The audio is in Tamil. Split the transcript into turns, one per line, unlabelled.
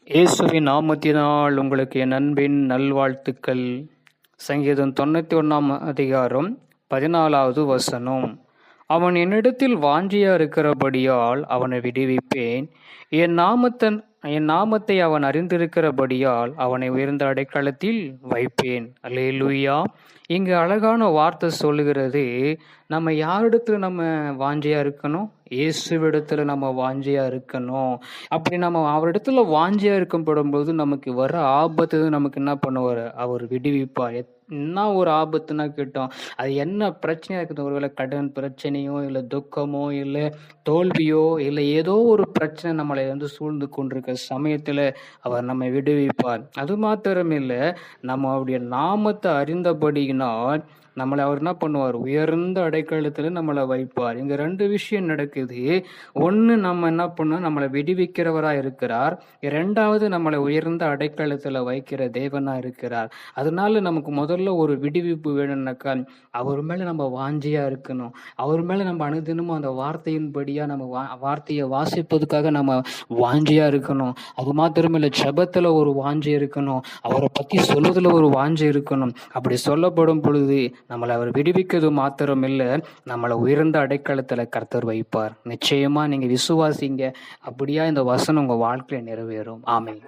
இயேசுவின் நாமத்தினால் உங்களுக்கு என் அன்பின் நல்வாழ்த்துக்கள். சங்கீதம் 91 14வது வசனம். அவன் என்னிடத்தில் வாஞ்சியா இருக்கிறபடியால் அவனை விடுவிப்பேன். என் நாமத்தை அவன் அறிந்திருக்கிறபடியால் அவனை உயர்ந்த அடைக்கலத்தில் வைப்பேன். அல்லேலூயா. இங்கு அழகான வார்த்தை சொல்லுகிறது, நம்ம யாரிடத்துல நம்ம வாஞ்சியா இருக்கணும்? இயேசுவிடத்துல நம்ம வாஞ்சியா இருக்கணும். அப்படி நம்ம அவரிடத்துல வாஞ்சியா இருக்கும்போது நமக்கு வர ஆபத்து நமக்கு என்ன பண்ணுவார்? அவர் விடுவிப்பார். என்ன ஒரு ஆபத்துனா கேட்டோம், அது என்ன பிரச்சனையா இருக்குது? ஒருவேளை கடன் பிரச்சனையோ, இல்லை துக்கமோ, இல்லை தோல்வியோ, இல்லை ஏதோ ஒரு பிரச்சனை நம்மளை சூழ்ந்து கொண்டிருக்க சமயத்துல அவர் நம்மை விடுவிப்பார். அது மாத்திரமில்லை, நம்ம அவருடைய நாமத்தை அறிந்தபடியினால் நம்மளை அவர் என்ன பண்ணுவார்? உயர்ந்த அடைக்கலத்தில் நம்மளை வைப்பார். இங்க 2 விஷயம் நடக்குது. ஒன்று, நம்ம என்ன பண்ணோம்? நம்மளை விடுவிக்கிறவராக இருக்கிறார். 2வது, நம்மளை உயர்ந்த அடைக்கலத்தில் வைக்கிற தேவனா இருக்கிறார். அதனால நமக்கு முதல்ல ஒரு விடுவிப்பு வேணும்னாக்கா அவர் மேல நம்ம வாஞ்சியா இருக்கணும். அவர் மேல நம்ம அனுதினமும் அந்த வார்த்தையின்படியா நம்ம வார்த்தையை வாசிப்பதுக்காக நம்ம வாஞ்சியா இருக்கணும். அது மாத்திரமில்லை, ஜெபத்துல ஒரு வாஞ்சி இருக்கணும். அவரை பத்தி சொல்வதில் ஒரு வாஞ்சி இருக்கணும். அப்படி சொல்லப்படும் பொழுது நம்மளை அவர் விடுவிக்கிறது மாத்திரம் இல்லை, நம்மளை உயர்ந்த அடைக்கலத்துல கர்த்தர் வைப்பார். நிச்சயமா நீங்க விசுவாசிங்க. அப்படியா இந்த வசனம் உங்க வாழ்க்கையில நிறைவேறும். ஆமென்.